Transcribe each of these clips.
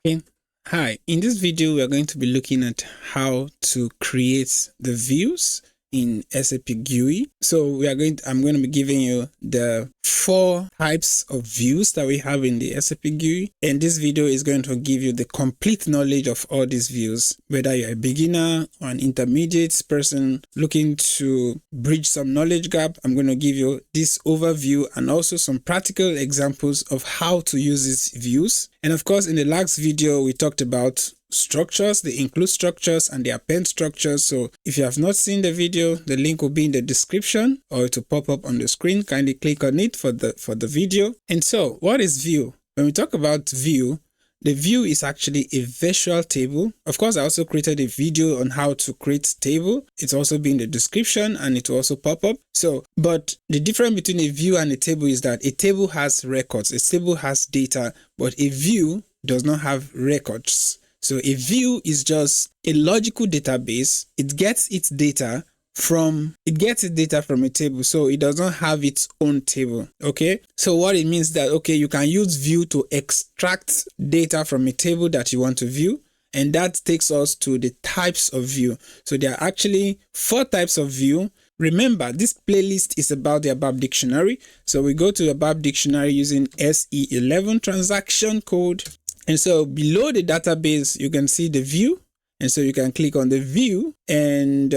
Okay. Hi, in this video, we are going to be looking at how to create the views in SAP GUI. So I'm going to be giving you the 4 types of views that we have in the SAP GUI. And this video is going to give you the complete knowledge of all these views, whether you're a beginner or an intermediate person looking to bridge some knowledge gap. I'm going to give you this overview and also some practical examples of how to use these views. And of course, in the last video, we talked about structures, the include structures and the append structures. So if you have not seen the video, the link will be in the description or it will pop up on the screen. Kindly click on it for the video. And so what is view? When we talk about view, the view is actually a visual table. Of course, I also created a video on how to create table. It's also be in the description and it will also pop up. So, but the difference between a view and a table is that a table has records, a table has data, but a view does not have records. So a view is just a logical database. It gets its data from a table, so it does not have its own table. Okay, so what it means that, okay, you can use view to extract data from a table that you want to view, and that takes us to the types of view. So there are actually 4 types of view. Remember, this playlist is about the ABAP dictionary, so we go to ABAP dictionary using SE11 transaction code. And so below the database, you can see the view. And so you can click on the view and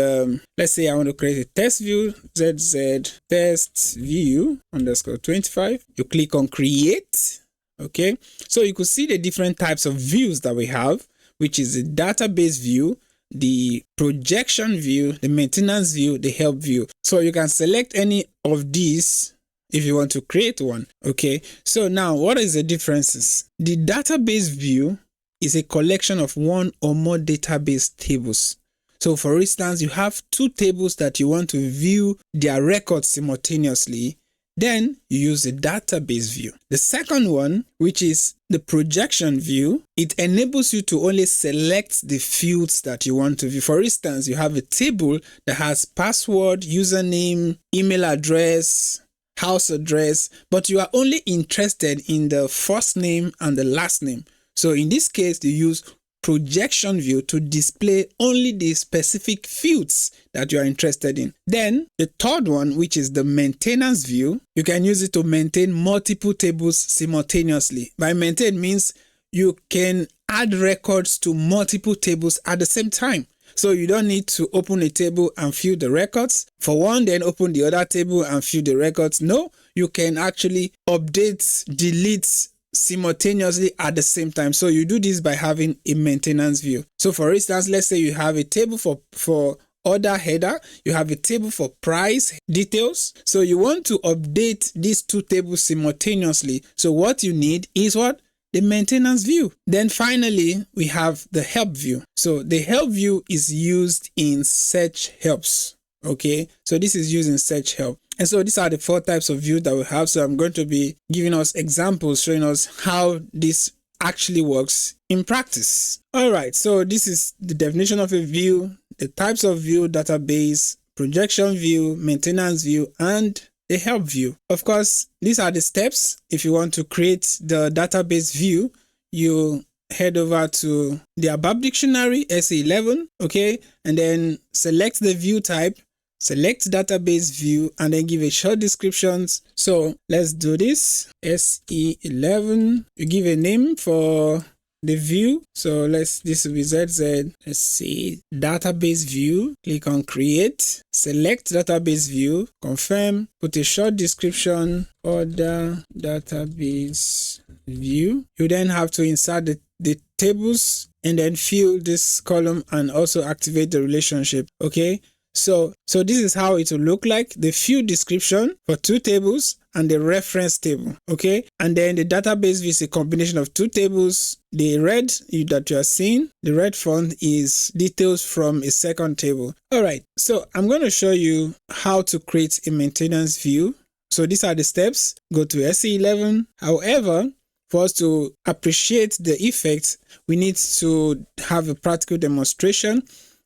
let's say I want to create a test view, ZZ test view _25. You click on create. Okay. So you could see the different types of views that we have, which is the database view, the projection view, the maintenance view, the help view. So you can select any of these if you want to create one. Okay, so now what is the differences? The database view is a collection of one or more database tables. So for instance, you have 2 tables that you want to view their records simultaneously, then you use the database view. The second one, which is the projection view, it enables you to only select the fields that you want to view. For instance, you have a table that has password, username, email address, house address, but you are only interested in the first name and the last name. So in this case, you use projection view to display only the specific fields that you are interested in. Then the third one, which is the maintenance view, you can use it to maintain multiple tables simultaneously. By maintain means you can add records to multiple tables at the same time. So you don't need to open a table and view the records for one, then open the other table and view the records. No, you can actually update, delete simultaneously at the same time. So you do this by having a maintenance view. So for instance, let's say you have a table for order header, you have a table for price details. So you want to update these 2 tables simultaneously. So what you need is what? The maintenance view. Then finally, we have the help view. So the help view is used in search helps. Okay, so this is used in search help. And so these are the 4 types of view that we have. So I'm going to be giving us examples showing us how this actually works in practice. All right, so this is the definition of a view, the types of view: database, projection view, maintenance view, and the help view. Of course, these are the steps. If you want to create the database view, you head over to the ABAP dictionary SE11, okay, and then select the view type, select database view, and then give a short description. So let's do this. SE11, you give a name for the view. So this will be ZZ. Let's see, database view. Click on create, select database view, confirm, put a short description for the database view. You then have to insert the tables and then fill this column and also activate the relationship. Okay. So this is how it will look like: the field description for 2 tables and the reference table. Okay, and then the database view is a combination of 2 tables. The red that you are seeing, the red font, is details from a second table. All right, so I'm going to show you how to create a maintenance view. So these are the steps. Go to SE11. However, for us to appreciate the effect, we need to have a practical demonstration.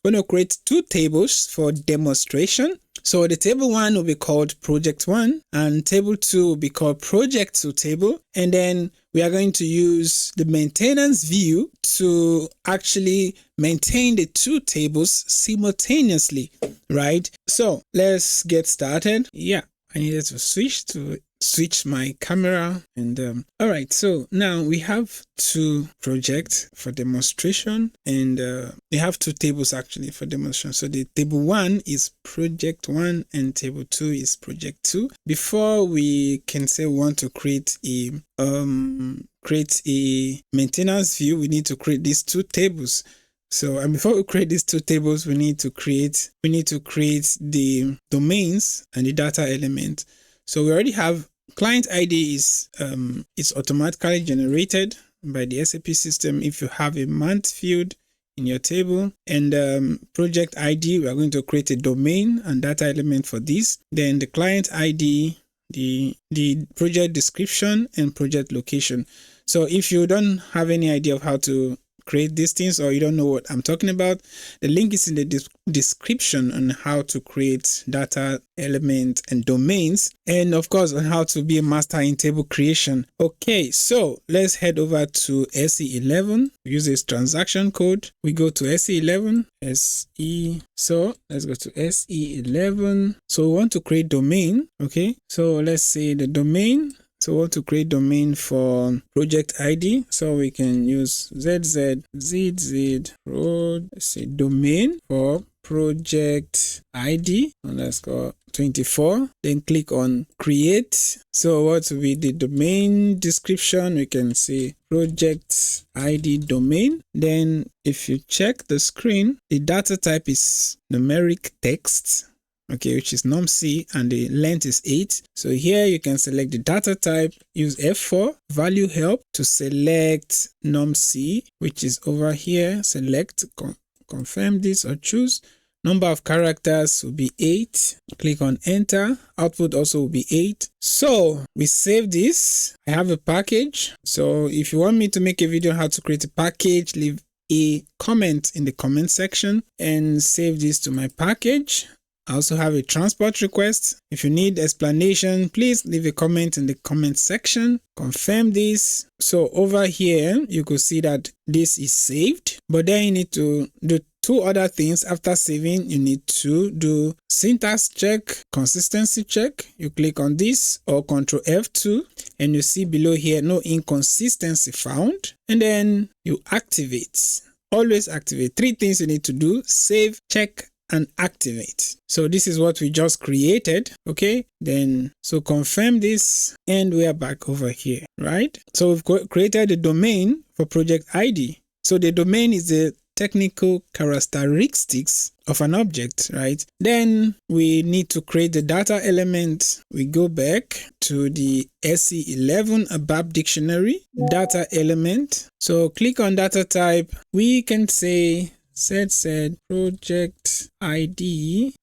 We're going to create 2 tables for demonstration. So the table 1 will be called project 1 and table 2 will be called project 2 table. And then we are going to use the maintenance view to actually maintain the two tables simultaneously, right? So let's get started. Yeah, I needed to switch my camera and all right, so now we have two projects for demonstration, and we have two tables actually for demonstration. So the table 1 is project 1 and table 2 is project 2. Before we can say we want to create a maintenance view, we need to create these two tables. So, and before we create these two tables, we need to create the domains and the data element. So we already have client ID is it's automatically generated by the SAP system if you have a month field in your table, and project ID, we are going to create a domain and data element for this. Then the client ID, the project description and project location. So if you don't have any idea of how to create these things, or you don't know what I'm talking about, the link is in the description on how to create data elements and domains, and of course on how to be a master in table creation. Okay, so let's head over to SE11. We use this transaction code. We go to SE11, so let's go to SE11. So we want to create domain. Okay, so let's say the domain. So we want to create domain for project ID. So we can use ZZ let's say domain for project ID underscore 24. Then click on create. So what will be the domain description? We can say project ID domain. Then if you check the screen, the data type is numeric text. Okay, which is num-C, and the length is 8. So here you can select the data type, use F4, value help to select num-C, which is over here. Select, confirm this or choose. Number of characters will be 8. Click on enter. Output also will be 8. So we save this. I have a package. So if you want me to make a video on how to create a package, leave a comment in the comment section and save this to my package. I also have a transport request. If you need explanation, please leave a comment in the comment section. Confirm this. So over here, you could see that this is saved, but then you need to do two other things. After saving, you need to do syntax check, consistency check. You click on this or Ctrl F2 and you see below here, no inconsistency found. And then you activate. Always activate. 3 things you need to do: save, check, and activate. So this is what we just created. Okay, then so confirm this and we are back over here, right? So we've created a domain for project ID. So the domain is the technical characteristics of an object, right? Then we need to create the data element. We go back to the SE11 ABAP Dictionary data element. So click on data type. We can say set project ID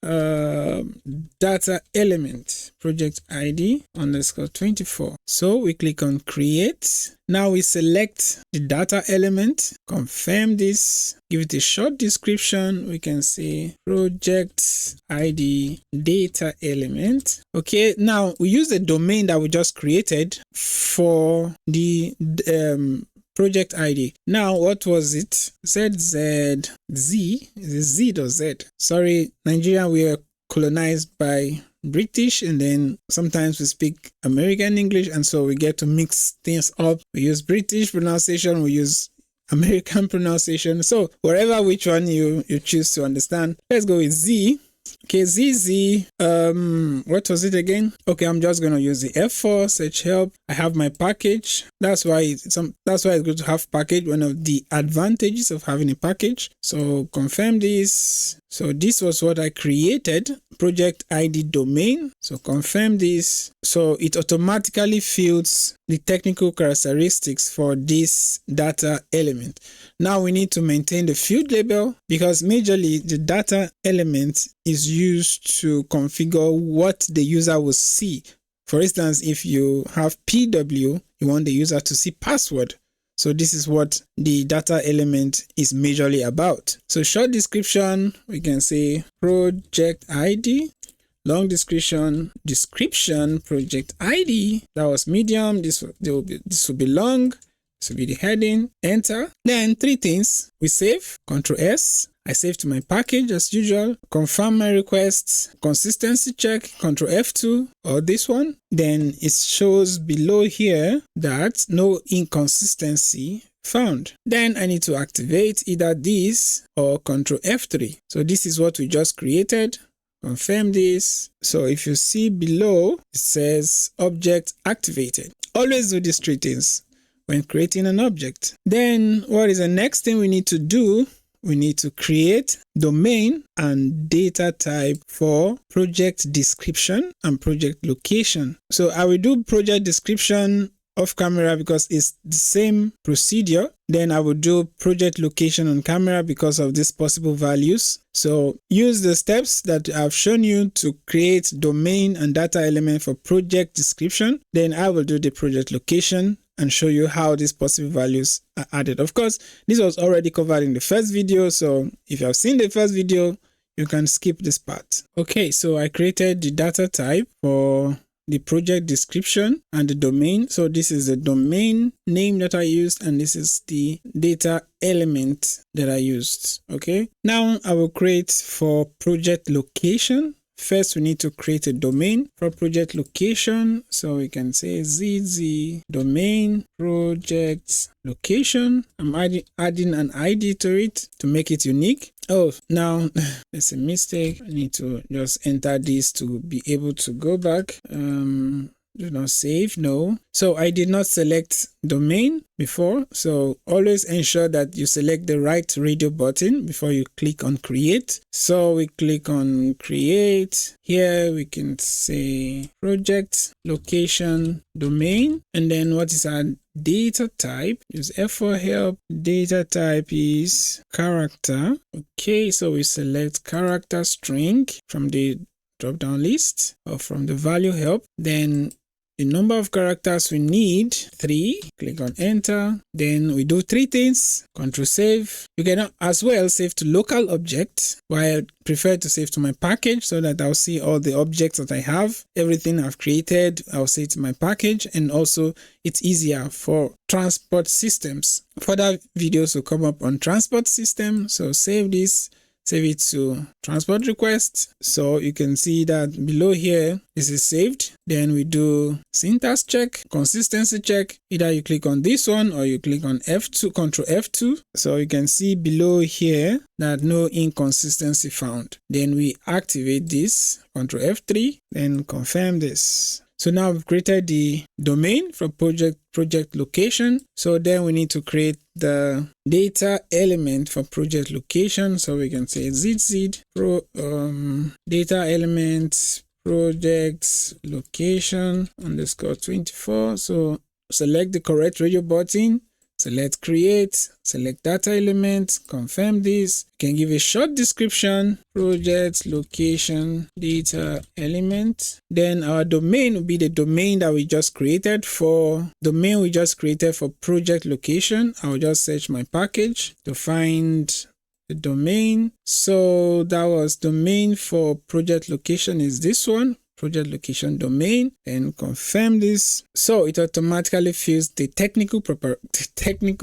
data element project ID underscore 24. So we click on create. Now we select the data element, confirm this, give it a short description. We can say project ID data element. Okay, now we use the domain that we just created for the project ID. Now, what was it? ZZZ. Is it Z or Z? Sorry, Nigeria, we are colonized by British, and then sometimes we speak American English, and so we get to mix things up. We use British pronunciation, we use American pronunciation. So wherever which one you choose to understand, let's go with Z. Okay, ZZ, what was it again? Okay, I'm just going to use the F4, search help. I have my package. That's why it's good to have package, one of the advantages of having a package. So confirm this. So this was what I created, project ID domain. So confirm this. So it automatically fills the technical characteristics for this data element. Now we need to maintain the field label, because majorly the data element is used to configure what the user will see. For instance, if you have PW, you want the user to see password. So this is what the data element is majorly about. So short description, we can say project ID long description, project ID. That was medium. This will be long. This will be the heading. Enter. Then three things. We save. Control S. I save to my package as usual. Confirm my requests. Consistency check. Control F2 or this one. Then it shows below here that no inconsistency found. Then I need to activate either this or Control F3. So this is what we just created. Confirm this. So if you see below, it says object activated. Always do these three things when creating an object. Then what is the next thing we need to do? We need to create domain and data type for project description and project location. So I will do project description off camera because it's the same procedure. Then I will do project location on camera because of these possible values. So use the steps that I've shown you to create domain and data element for project description. Then I will do the project location and show you how these possible values are added. Of course, this was already covered in the first video. So if you have seen the first video, you can skip this part. Okay, so I created the data type for the project description and the domain. So this is the domain name that I used, and this is the data element that I used. Okay, now I will create for project location. First, we need to create a domain for project location. So we can say ZZ domain project location. I'm adding an ID to it to make it unique. Oh, now there's a mistake. I need to just enter this to be able to go back. Do not save, no. So I did not select domain before. So always ensure that you select the right radio button before you click on create. So we click on create. Here we can say project location domain. And then what is our data type? Use F for help. Data type is character. Okay, so we select character string from the drop down list or from the value help. Then the number of characters we need, 3. Click on enter. Then we do 3 things. Control save. You can as well save to local object, but I prefer to save to my package so that I'll see all the objects that I have. Everything I've created, I'll save to my package, and also it's easier for transport systems. Further videos will come up on transport system. So save this. Save it to transport request. So you can see that below here, this is saved. Then we do syntax check, consistency check. Either you click on this one or you click on F2, Control F2. So you can see below here that no inconsistency found. Then we activate this, Control F3, then confirm this. So now we've created the domain for project location. So then we need to create the data element for project location. So we can say ZZ data element project location underscore 24. So select the correct radio button. Select create, select data element, confirm this. You can give a short description, project location data element. Then our domain will be the domain that we just created for project location. I'll just search my package to find the domain. So that was domain for project location is this one. Project location domain, and confirm this. So it automatically fills the technical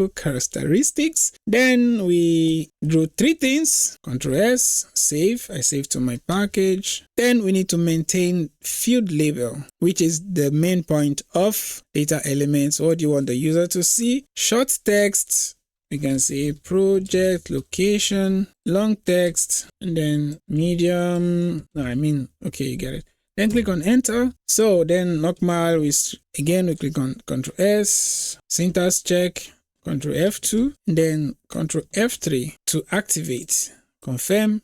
characteristics. Then we drew 3 things. Control S, save. I save to my package. Then we need to maintain field label, which is the main point of data elements. What do you want the user to see? Short text. We can say project location, long text, and then medium. Okay, you get it. Then click on enter. So then normal, we click on Control S, syntax check, Control F2, then Control F3 to activate, confirm.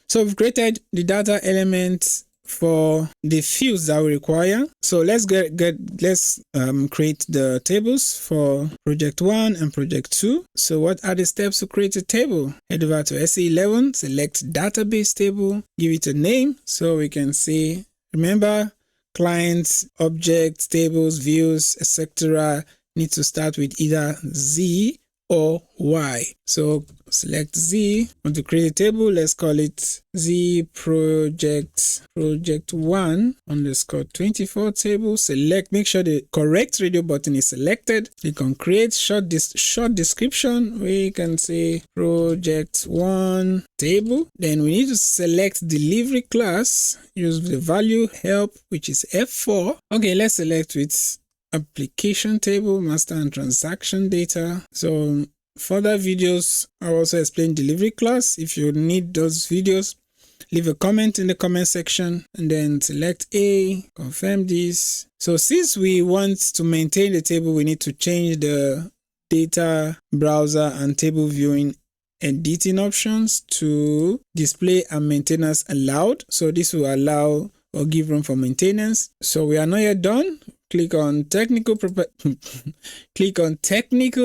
So we've created the data element for the fields that we require. So let's create the tables for project 1 and project 2. So what are the steps to create a table? Head over to SE11, select database table, give it a name. So we can say, remember, clients, objects, tables, views, etc. need to start with either Z or Y. So select Z. Want to create a table, let's call it Z project 1 underscore 24 table. Select, make sure the correct radio button is selected. Click on create short description. We can say project 1 table. Then we need to select delivery class. Use the value help, which is F4. Okay, let's select with application table, master and transaction data. So further videos, I'll also explain delivery class. If you need those videos, leave a comment in the comment section and then select A, confirm this. So since we want to maintain the table, we need to change the data browser and table viewing editing options to display and maintenance allowed. So this will allow or give room for maintenance. So we are not yet done. Click on technical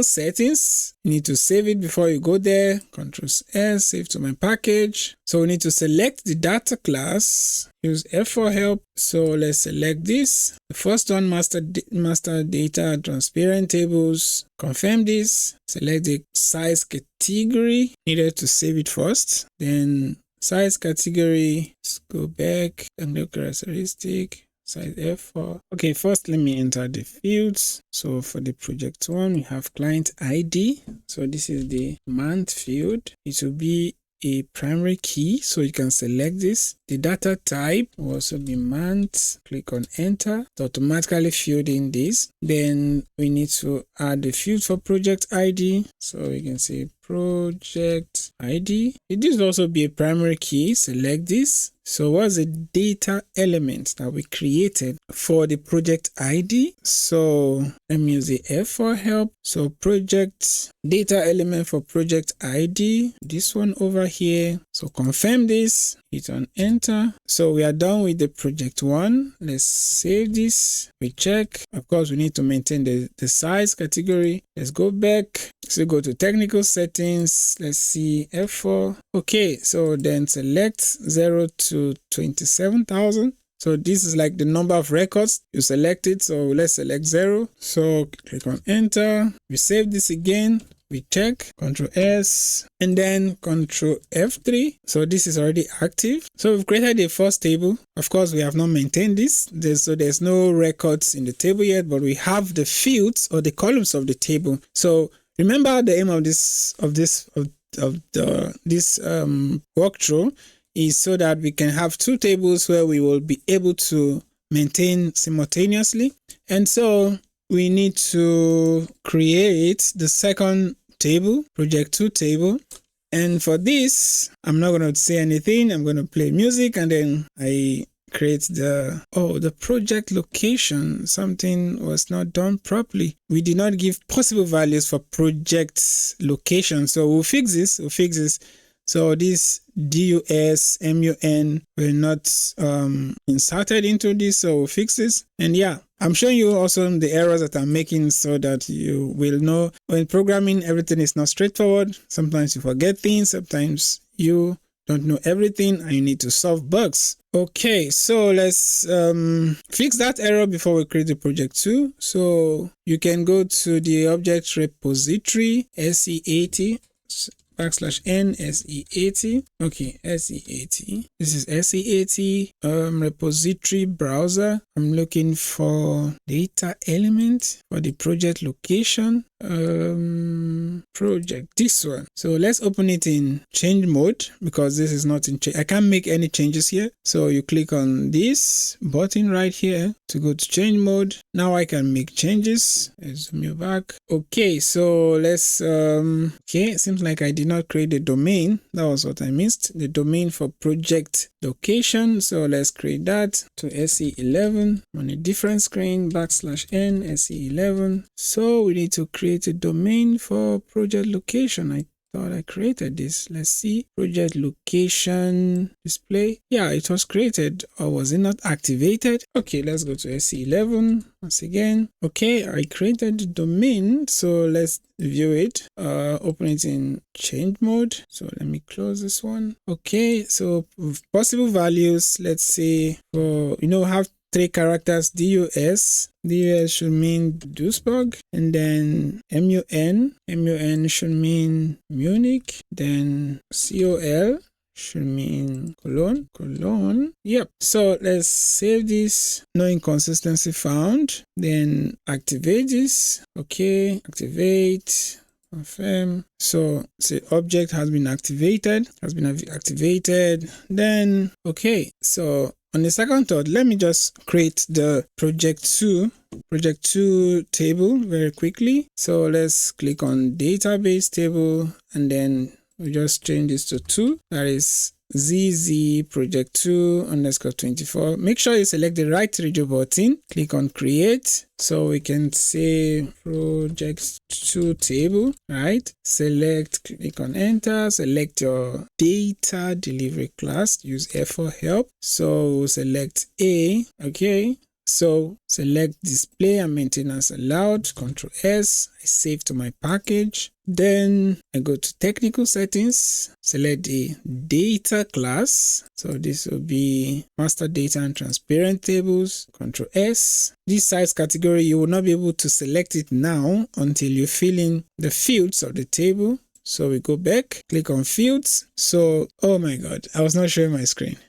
settings. You need to save it before you go there. Ctrl S, save to my package. So we need to select the data class. Use F4 help. So let's select this. The first one, master data transparent tables. Confirm this. Select the size category. Needed to save it first. Then size category. Let's go back and look characteristic. Size F4. Okay, first let me enter the fields. So for the project 1, we have client ID. So this is the month field. It will be a primary key, so you can select this. The data type will also be month. Click on enter to automatically fill in this. Then we need to add the field for project ID. So you can say project ID. This will also be a primary key. Select this. So what's the data element that we created for the project ID? So let me use the F4 help. So project data element for project ID, this one over here. So confirm this, hit on enter. So we are done with the project 1. Let's save this. We check. Of course, we need to maintain the size category. Let's go back. So go to technical settings. Let's see F4. Okay, so then select 0 to 27,000. So this is like the number of records you selected. So let's select 0. So click on enter. We save this again. We check, Ctrl S, and then Ctrl F3. So this is already active. So we've created a first table. Of course, we have not maintained this. So there's no records in the table yet, but we have the fields or the columns of the table. So remember the aim of this walkthrough is so that we can have two tables where we will be able to maintain simultaneously. And so we need to create the second table, project 2 table. And for this, I'm not going to say anything. I'm going to play music and then I create the project location. Something was not done properly. We did not give possible values for project location. So we'll fix this. So this DUS, MUN were not inserted into this. So we'll fix this. And yeah, I'm showing you also the errors that I'm making so that you will know when programming, everything is not straightforward. Sometimes you forget things. Sometimes you don't know everything and you need to solve bugs. Okay, so let's fix that error before we create the project 2. So you can go to the object repository, SE80. \n SE80. Okay, SE80. This is SE80 repository browser. I'm looking for data element for the project location. Project, this one. So let's open it in change mode because this is not in change. I can't make any changes here. So you click on this button right here to go to change mode. Now I can make changes. Let's zoom you back. Okay, so let's okay, it seems like I did not create the domain. That was what I missed. The domain for project location. So let's create that to SE11 on a different screen, \n SE11. So we need to create a domain for project location. I thought I created this. Let's see. Project location display. Yeah, it was created, or was it not activated? Okay, let's go to SE11 once again. Okay, I created the domain. So let's view it. Open it in change mode. So let me close this one. Okay, so possible values. Let's say for have 3 characters, DUS. DUS should mean Duisburg, and then MUN should mean Munich, then COL should mean Cologne. Yep. So let's save this. No inconsistency found. Then activate this. Okay, activate. Confirm. So the object has been activated. Then okay. So on the second thought, let me just create the project 2 table very quickly. So let's click on database table, and then we just change this to 2. That is ZZ project 2 underscore 24. Make sure you select the right radio button. Click on create. So we can say project 2 table, right? Click on enter, select your data delivery class, use F for help. So select A, okay. So select display and maintenance allowed, Ctrl S, I save to my package. Then I go to technical settings, select the data class. So this will be master data and transparent tables, Ctrl S. This size category, you will not be able to select it now until you fill in the fields of the table. So we go back, click on fields. So, oh my God, I was not showing my screen.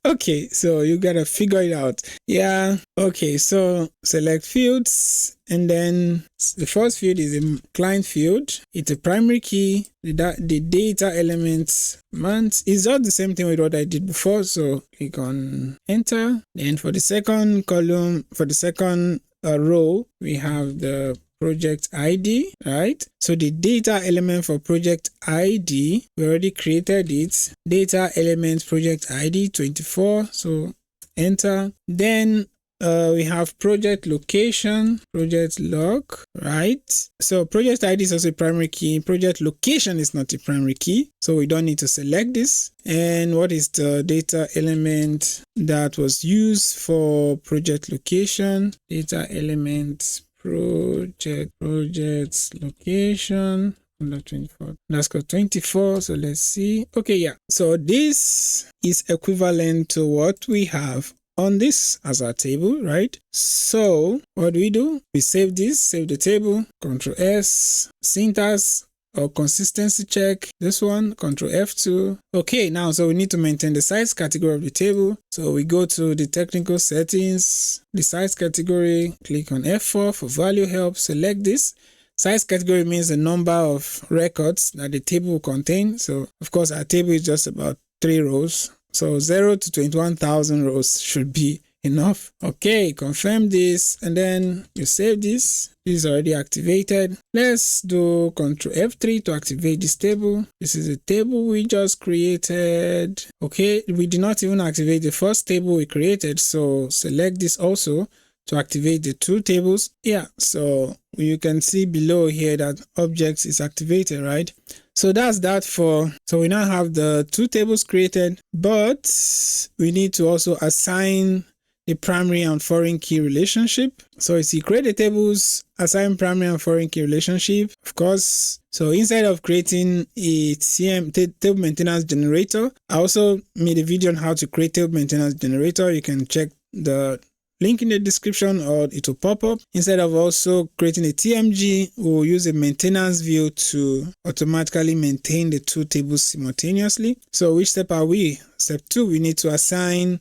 Okay, so you gotta figure it out. Yeah, okay, so select fields, and then the first field is a client field. It's a primary key. The data elements month is just the same thing with what I did before. So click on enter. Then for the second column, for the second row, we have the project ID, right? So the data element for project ID, we already created it. Data element project ID 24. So enter. Then we have project location, project log, right? So project ID is also a primary key. Project location is not a primary key, so we don't need to select this. And what is the data element that was used for project location? Data element project location under 24. Let's go 24. So let's see. Okay, yeah. So this is equivalent to what we have on this as our table, right? So what do? We save this, save the table, Ctrl S, syntax or consistency check, this one, Ctrl F2. Okay, now so we need to maintain the size category of the table. So we go to the technical settings, the size category, click on F4 for value help, select this. Size category means the number of records that the table will contain. So of course our table is just about 3 rows. So 0 to 21,000 rows should be enough. Okay, confirm this, and then you save this. This is already activated. Let's do Ctrl F3 to activate this table. This is a table we just created. Okay, we did not even activate the first table we created. So select this also to activate the 2 tables. Yeah, so you can see below here that objects is activated, right? So that's that for, so we now have the 2 tables created, but we need to also assign the primary and foreign key relationship. So if you create the tables, assign primary and foreign key relationship, of course. So instead of creating a table maintenance generator, I also made a video on how to create table maintenance generator. You can check the link in the description or it will pop up. Instead of also creating a TMG, we'll use a maintenance view to automatically maintain the 2 tables simultaneously. So which step are we? Step 2, we need to assign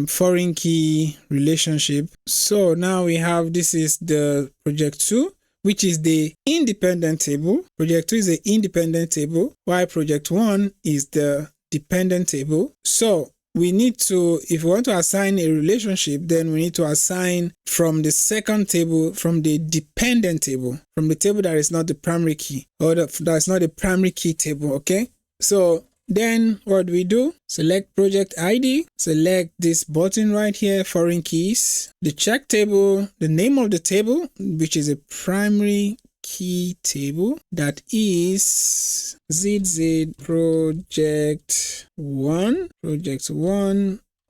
foreign key relationship. So now we have, this is the project 2, which is the independent table. Project 2 is the independent table, while project 1 is the dependent table. So we need to, if we want to assign a relationship, then we need to assign from the second table, from the dependent table, from the table that is not the primary key, or that is not the primary key table, okay? So then what do? Select project ID, select this button right here, foreign keys, the check table, the name of the table, which is a primary key table, that is ZZ project 1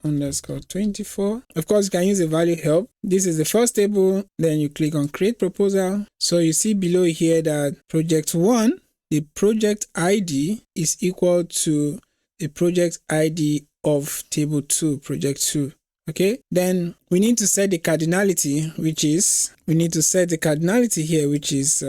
underscore 24. Of course, you can use the value help. This is the first table. Then you click on create proposal. So you see below here that project 1, the project ID is equal to the project ID of table 2, project 2. Okay, then we need to set the cardinality, which is, we need to set the cardinality here, which is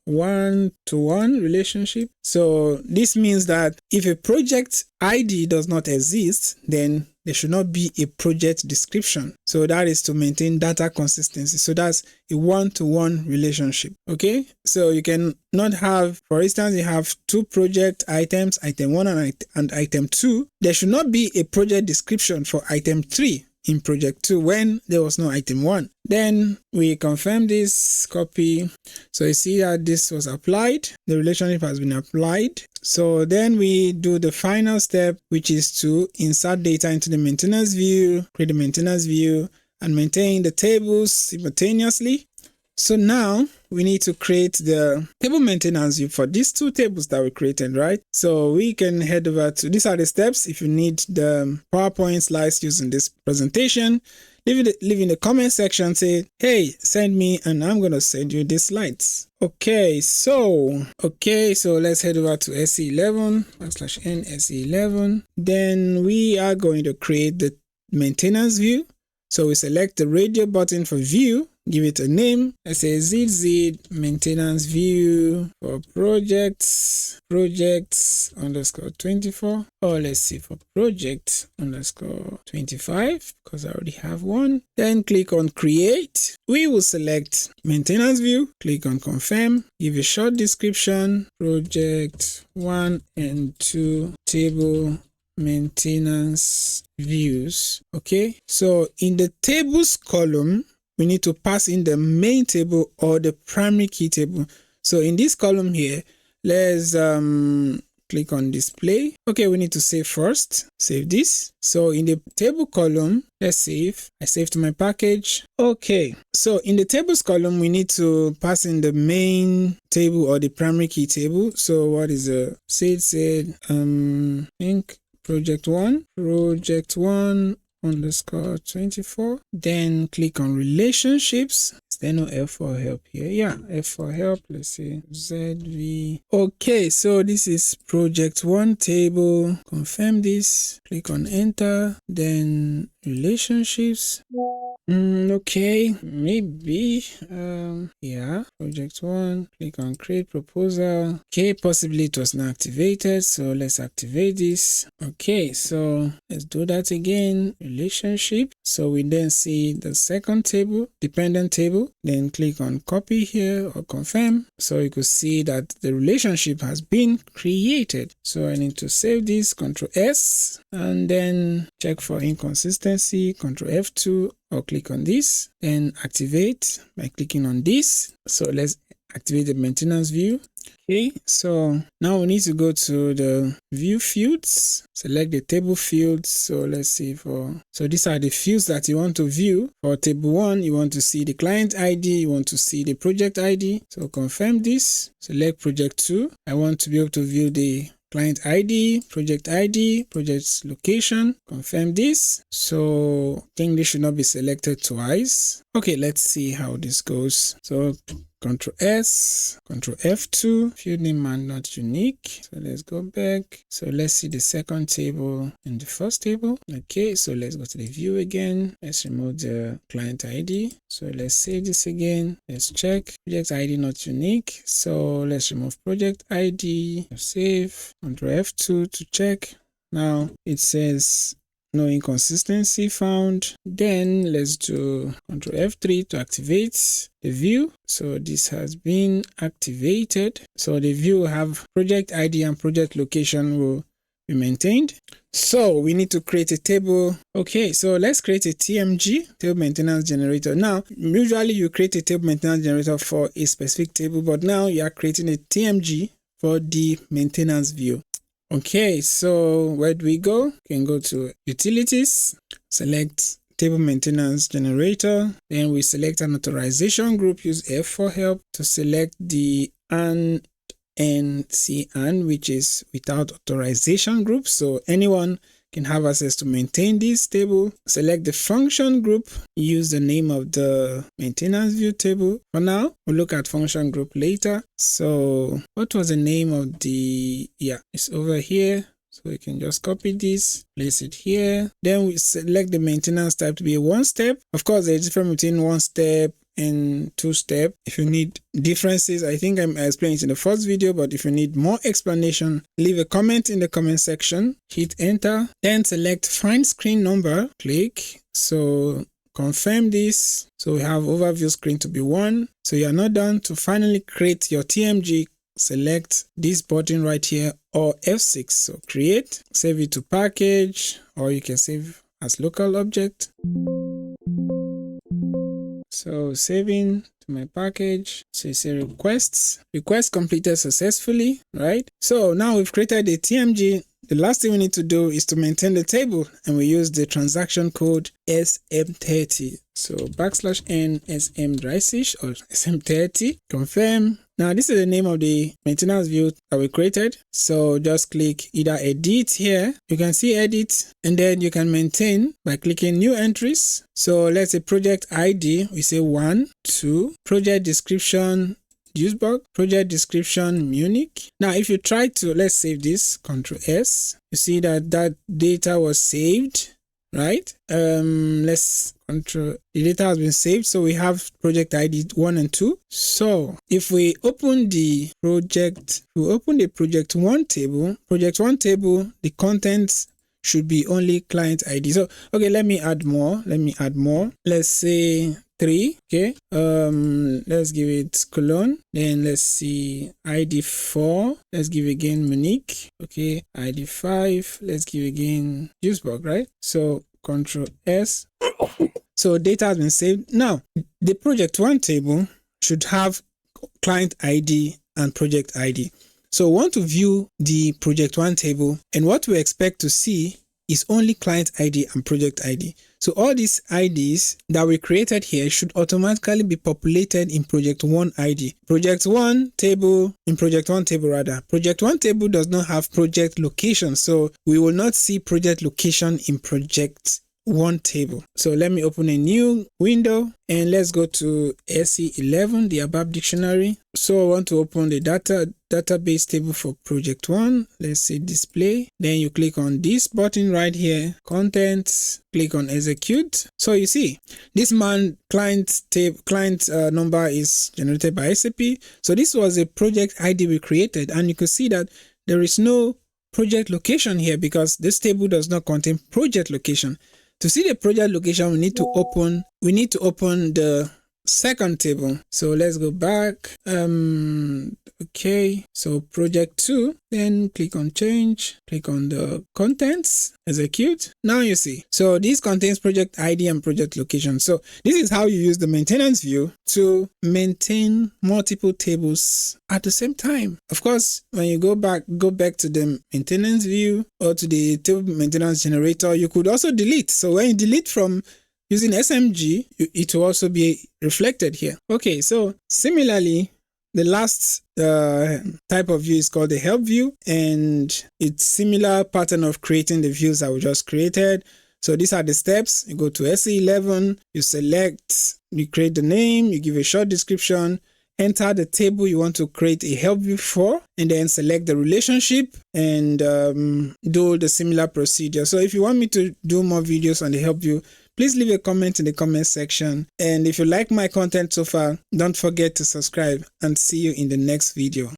1-to-1 relationship. So this means that if a project ID does not exist, then there should not be a project description. So that is to maintain data consistency. So that's a 1-to-1 relationship. Okay, so you can not have, for instance, you have two project items, item 1 and item 2. There should not be a project description for item 3 in project 2 when there was no item 1. Then we confirm this, copy. So you see that this was applied. The relationship has been applied. So then we do the final step, which is to insert data into the maintenance view, create the maintenance view, and maintain the tables simultaneously. So now we need to create the table maintenance view for these two tables that we created, right? So we can head over to, these are the steps. If you need the PowerPoint slides using this presentation, leave in the comment section, say, hey, send me, and I'm going to send you the slides. Okay, so let's head over to SE11, /N SE11. Then we are going to create the maintenance view. So we select the radio button for view, give it a name. Let's say ZZ maintenance view for projects _24. Or let's see, for project _25, because I already have one. Then click on create. We will select maintenance view, click on confirm, give a short description, project 1 and 2 table maintenance views. Okay, so in the tables column, we need to pass in the main table or the primary key table. So in this column here, let's click on display. Okay, we need to save first. Save this. So in the table column, let's save. I save to my package. Okay, so in the tables column, we need to pass in the main table or the primary key table. So what is the think project 1 _24. Then click on relationships. Is there no F for help here? Yeah, F for help. Let's see, ZV. Okay, so this is project 1 table. Confirm this. Click on enter. Then relationships. Okay, maybe yeah, project 1, click on create proposal. Okay, possibly it was not activated, so let's activate this. Okay, so let's do that again. Relationship. So we then see the second table, dependent table. Then click on copy here or confirm. So you could see that the relationship has been created. So I need to save this, Ctrl S, and then check for inconsistency, Ctrl F2, or click on this, then activate by clicking on this. So let's activate the maintenance view. Okay, so now we need to go to the view fields, select the table fields. So let's see so these are the fields that you want to view. For table 1, you want to see the client ID, you want to see the project ID. So confirm this, select project 2. I want to be able to view the client ID, project location, confirm this. So I think this should not be selected twice. Okay, let's see how this goes. So Ctrl S, Ctrl F2, field name and not unique. So let's go back. So let's see the second table and the first table. Okay, so let's go to the view again. Let's remove the client ID. So let's save this again. Let's check project ID not unique. So let's remove project ID, save, Ctrl F2 to check. Now it says no inconsistency found. Then let's do Ctrl F3 to activate the view. So this has been activated. So the view will have project ID and project location will be maintained. So we need to create a table. Okay, so let's create a TMG, table maintenance generator. Now, usually you create a table maintenance generator for a specific table, but now you are creating a TMG for the maintenance view. Okay, so where do we go? You can go to utilities, select table maintenance generator. Then we select an authorization group, use F for help to select the NCN, which is without authorization group. So anyone can have access to maintain this table. Select the function group, use the name of the maintenance view table. For now, we'll look at function group later. So what was the name of the, yeah, it's over here. So we can just copy this, place it here. Then we select the maintenance type to be a 1-step. Of course, there's a difference between 1-step and 2-step. If you need differences, I think I explained it in the first video, but if you need more explanation, leave a comment in the comment section, hit enter, then select find screen number, click. So confirm this. So we have overview screen to be 1. So you are not done. To finally create your TMG, select this button right here or F6. So create, save it to package, or you can save as local object. So saving to my package. So you say request completed successfully, right? So now we've created a TMG. The last thing we need to do is to maintain the table, and we use the transaction code SM30. So \n SM-30 or SM30, confirm. Now this is the name of the maintenance view that we created. So just click either edit here. You can see edit, and then you can maintain by clicking new entries. So let's say project ID, we say 1, 2, project description, Duisburg, project description Munich. Now if you try to, let's save this, Ctrl S, you see that data was saved, right? Let's the data has been saved, so we have project ID 1 and 2. So if we open the project, project 1 table, the contents should be only client ID. So okay, let me add more. Let's say 3. Okay, let's give it Cologne. Then let's see ID 4. Let's give again Munich. Okay, ID 5. Let's give again Duisburg, right? So Ctrl S. So data has been saved. Now the project 1 table should have client ID and project ID. So we want to view the project 1 table, and what we expect to see is only client ID and project ID. So all these IDs that we created here should automatically be populated in project 1 ID. Project 1 table does not have project location, so we will not see project location in project 1 table. So let me open a new window, and let's go to SE11, the ABAP dictionary. So I want to open the database table for project 1. Let's say display. Then you click on this button right here, contents, click on execute. So you see this client number is generated by SAP. So this was a project ID we created, and you can see that there is no project location here because this table does not contain project location. To see the project location, we need to open the second table. So let's go back. Okay, so project 2, then click on change, click on the contents, execute. Now you see, so this contains project ID and project location. So this is how you use the maintenance view to maintain multiple tables at the same time. Of course, when you go back to the maintenance view or to the table maintenance generator, you could also delete. So when you delete from using SMG, it will also be reflected here. Okay, so similarly, the last type of view is called the help view, and it's similar pattern of creating the views that we just created. So these are the steps. You go to SE11, you select, you create the name, you give a short description, enter the table you want to create a help view for, and then select the relationship and do the similar procedure. So if you want me to do more videos on the help view, please leave a comment in the comment section. And if you like my content so far, don't forget to subscribe, and see you in the next video.